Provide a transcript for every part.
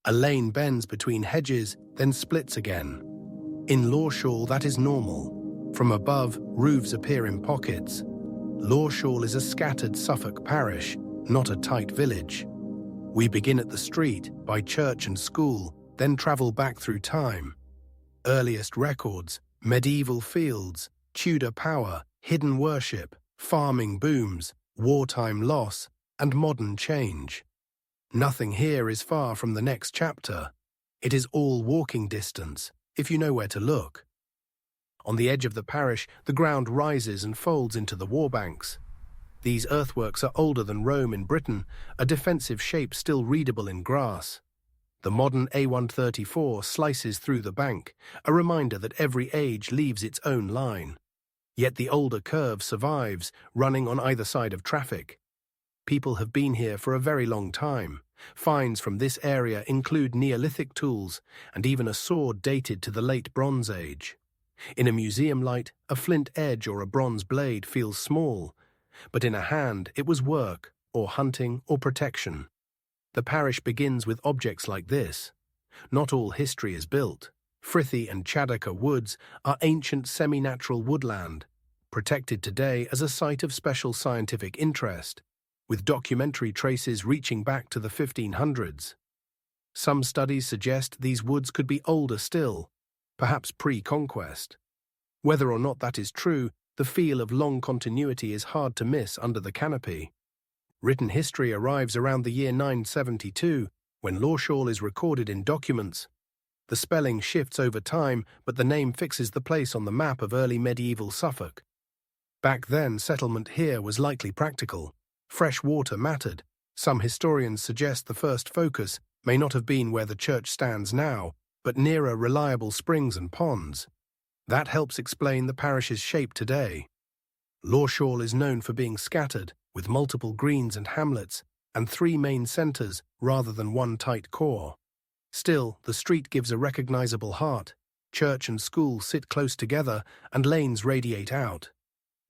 A lane bends between hedges, then splits again. In Lawshall, that is normal. From above, roofs appear in pockets. Lawshall is a scattered Suffolk parish, not a tight village. We begin at the street, by church and school, then travel back through time. Earliest records, medieval fields, Tudor power, hidden worship, farming booms, wartime loss, and modern change. Nothing here is far from the next chapter. It is all walking distance, if you know where to look. On the edge of the parish, the ground rises and folds into the warbanks. These earthworks are older than Rome in Britain, a defensive shape still readable in grass. The modern A134 slices through the bank, a reminder that every age leaves its own line. Yet the older curve survives, running on either side of traffic. People have been here for a very long time. Finds from this area include Neolithic tools and even a sword dated to the late Bronze Age. In a museum light, a flint edge or a bronze blade feels small, but in a hand it was work, or hunting, or protection. The parish begins with objects like this. Not all history is built. Frithie and Chaddocker woods are ancient semi-natural woodland, protected today as a site of special scientific interest, with documentary traces reaching back to the 1500s. Some studies suggest these woods could be older still, perhaps pre-conquest. Whether or not that is true, the feel of long continuity is hard to miss under the canopy. Written history arrives around the year 972, when Lawshall is recorded in documents. The spelling shifts over time, but the name fixes the place on the map of early medieval Suffolk. Back then, settlement here was likely practical. Fresh water mattered. Some historians suggest the first focus may not have been where the church stands now, but nearer reliable springs and ponds. That helps explain the parish's shape today. Lawshall is known for being scattered, with multiple greens and hamlets, and 3 main centres rather than one tight core. Still, the street gives a recognisable heart. Church and school sit close together, and lanes radiate out.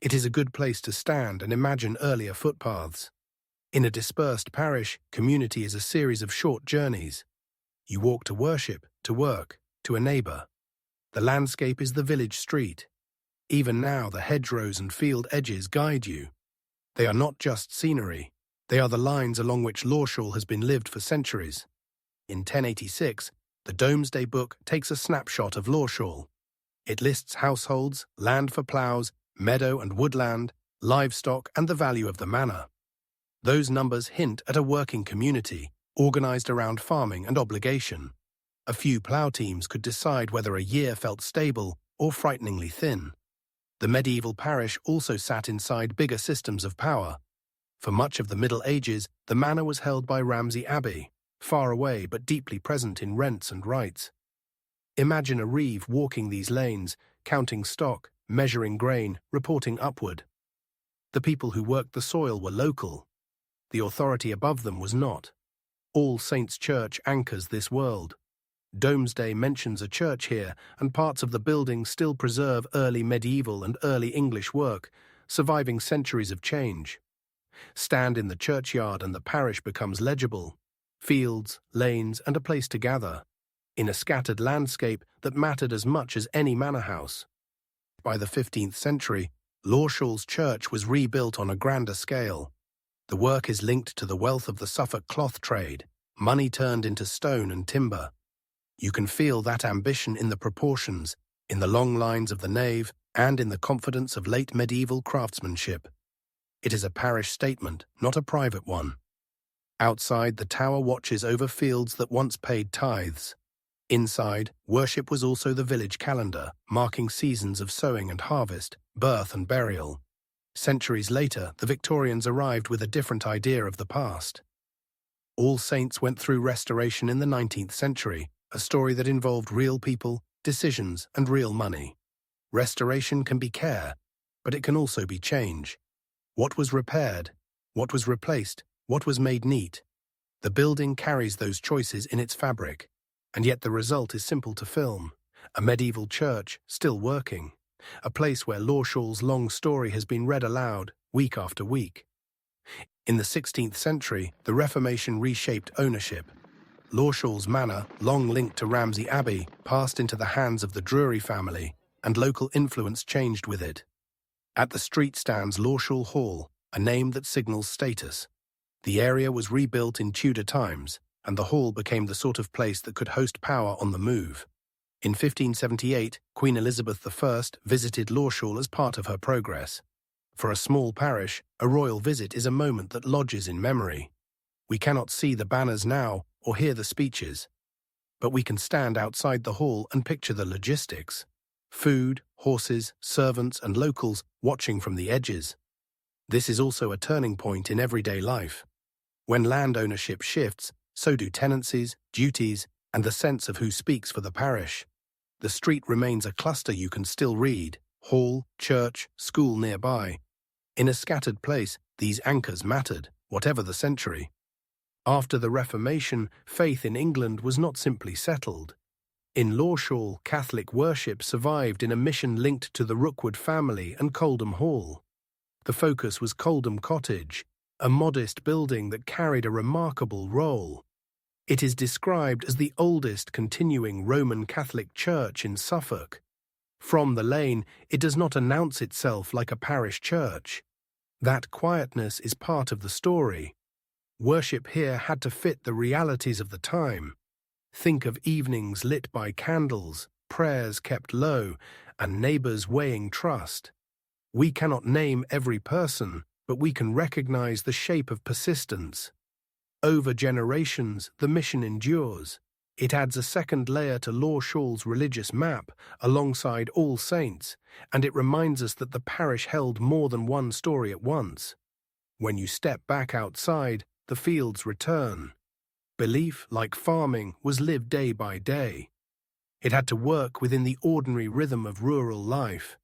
It is a good place to stand and imagine earlier footpaths. In a dispersed parish, community is a series of short journeys. You walk to worship, to work, to a neighbour. The landscape is the village street. Even now, the hedgerows and field edges guide you. They are not just scenery. They are the lines along which Lawshall has been lived for centuries. In 1086, the Domesday book takes a snapshot of Lawshall. It lists households, land for ploughs, meadow and woodland, livestock, and the value of the manor. Those numbers hint at a working community, organised around farming and obligation. A few plough teams could decide whether a year felt stable or frighteningly thin. The medieval parish also sat inside bigger systems of power. For much of the Middle Ages, the manor was held by Ramsey Abbey, far away but deeply present in rents and rights. Imagine a reeve walking these lanes, counting stock, measuring grain, reporting upward. The people who worked the soil were local. The authority above them was not. All Saints' Church anchors this world. Domesday mentions a church here, and parts of the building still preserve early medieval and early English work, surviving centuries of change. Stand in the churchyard and the parish becomes legible. Fields, lanes, and a place to gather, in a scattered landscape that mattered as much as any manor house. By the 15th century, Lawshall's church was rebuilt on a grander scale. The work is linked to the wealth of the Suffolk cloth trade, money turned into stone and timber. You can feel that ambition in the proportions, in the long lines of the nave, and in the confidence of late medieval craftsmanship. It is a parish statement, not a private one. Outside, the tower watches over fields that once paid tithes. Inside, worship was also the village calendar, marking seasons of sowing and harvest, birth and burial. Centuries later, the Victorians arrived with a different idea of the past. All Saints went through restoration in the 19th century, a story that involved real people, decisions, and real money. Restoration can be care, but it can also be change. What was repaired? What was replaced? What was made neat? The building carries those choices in its fabric, and yet the result is simple to film. A medieval church, still working. A place where Lawshall's long story has been read aloud, week after week. In the 16th century, the Reformation reshaped ownership. Lawshall's manor, long linked to Ramsey Abbey, passed into the hands of the Drury family, and local influence changed with it. At the street stands Lawshall Hall, a name that signals status. The area was rebuilt in Tudor times, and the hall became the sort of place that could host power on the move. In 1578, Queen Elizabeth I visited Lawshall as part of her progress. For a small parish, a royal visit is a moment that lodges in memory. We cannot see the banners now or hear the speeches, but we can stand outside the hall and picture the logistics. Food, horses, servants, and locals watching from the edges. This is also a turning point in everyday life. When land ownership shifts, so do tenancies, duties, and the sense of who speaks for the parish. The street remains a cluster you can still read, hall, church, school nearby. In a scattered place, these anchors mattered, whatever the century. After the Reformation, faith in England was not simply settled. In Lawshall, Catholic worship survived in a mission linked to the Rookwood family and Coldham Hall. The focus was Coldham Cottage, a modest building that carried a remarkable role. It is described as the oldest continuing Roman Catholic church in Suffolk. From the lane, it does not announce itself like a parish church. That quietness is part of the story. Worship here had to fit the realities of the time. Think of evenings lit by candles, prayers kept low, and neighbors weighing trust. We cannot name every person, but we can recognize the shape of persistence. Over generations, the mission endures. It adds a second layer to Lawshall's religious map, alongside All Saints, and it reminds us that the parish held more than one story at once. When you step back outside, the fields return. Belief, like farming, was lived day by day. It had to work within the ordinary rhythm of rural life.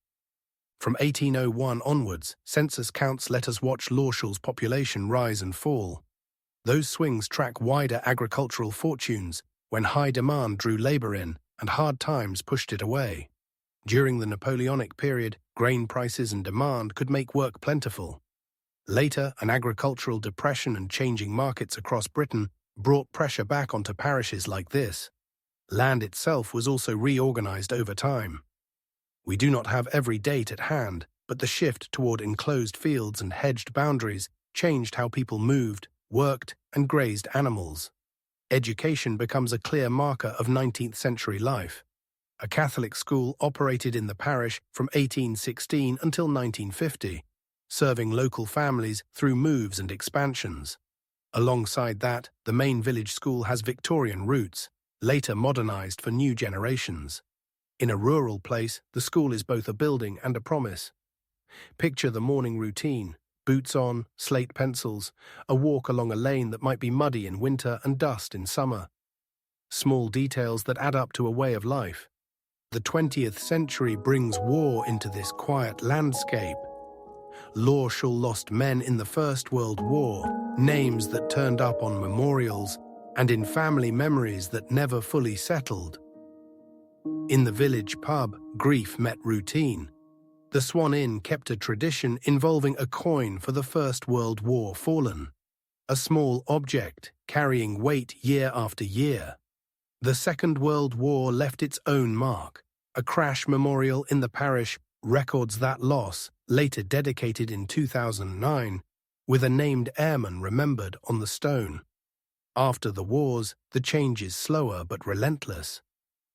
From 1801 onwards, census counts let us watch Lawshall's population rise and fall. Those swings track wider agricultural fortunes when high demand drew labour in and hard times pushed it away. During the Napoleonic period, grain prices and demand could make work plentiful. Later, an agricultural depression and changing markets across Britain brought pressure back onto parishes like this. Land itself was also reorganised over time. We do not have every date at hand, but the shift toward enclosed fields and hedged boundaries changed how people moved, worked, and grazed animals. Education becomes a clear marker of 19th century life. A Catholic school operated in the parish from 1816 until 1950, serving local families through moves and expansions. Alongside that, the main village school has Victorian roots, later modernized for new generations. In a rural place, the school is both a building and a promise. Picture the morning routine: boots on, slate pencils, a walk along a lane that might be muddy in winter and dust in summer. Small details that add up to a way of life. The 20th century brings war into this quiet landscape. Lawshall lost men in the First World War, names that turned up on memorials and in family memories that never fully settled. In the village pub, grief met routine. The Swan Inn kept a tradition involving a coin for the First World War fallen, a small object carrying weight year after year. The Second World War left its own mark. A crash memorial in the parish records that loss, later dedicated in 2009, with a named airman remembered on the stone. After the wars, the change is slower but relentless.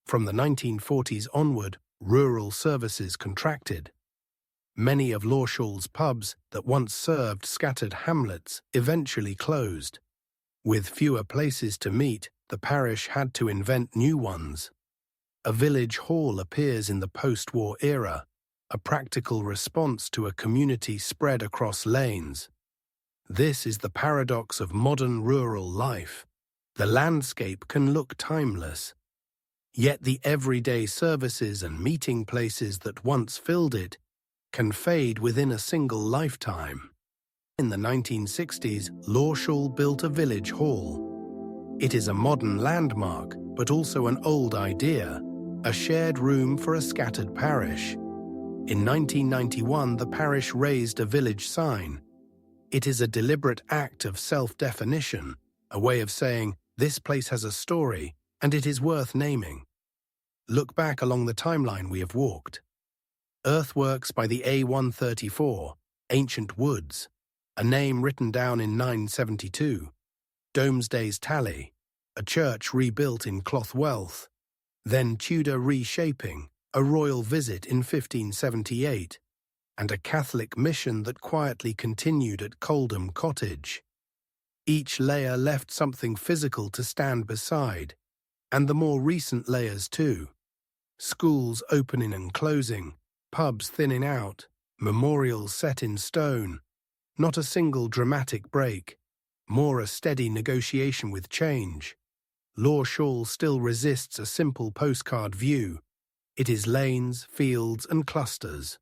From the 1940s onward, rural services contracted. Many of Lawshall's pubs that once served scattered hamlets eventually closed. With fewer places to meet, the parish had to invent new ones. A village hall appears in the post-war era, a practical response to a community spread across lanes. This is the paradox of modern rural life. The landscape can look timeless, yet the everyday services and meeting places that once filled it can fade within a single lifetime. In the 1960s, Lawshall built a village hall. It is a modern landmark, but also an old idea, a shared room for a scattered parish. In 1991, the parish raised a village sign. It is a deliberate act of self-definition, a way of saying, This place has a story, and it is worth naming. Look back along the timeline we have walked. Earthworks by the A134, Ancient Woods, a name written down in 972. Domesday's Tally, a church rebuilt in Clothwealth. Then Tudor reshaping, a royal visit in 1578, and a Catholic mission that quietly continued at Coldham Cottage. Each layer left something physical to stand beside, and the more recent layers too. Schools opening and closing, pubs thinning out, memorials set in stone. Not a single dramatic break, more a steady negotiation with change. Lawshall still resists a simple postcard view. It is lanes, fields, and clusters.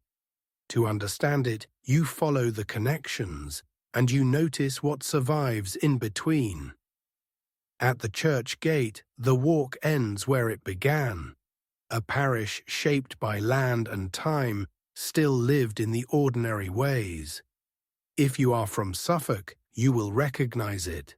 To understand it, you follow the connections, and you notice what survives in between. At the church gate, the walk ends where it began. A parish shaped by land and time, still lived in the ordinary ways. If you are from Suffolk, you will recognize it.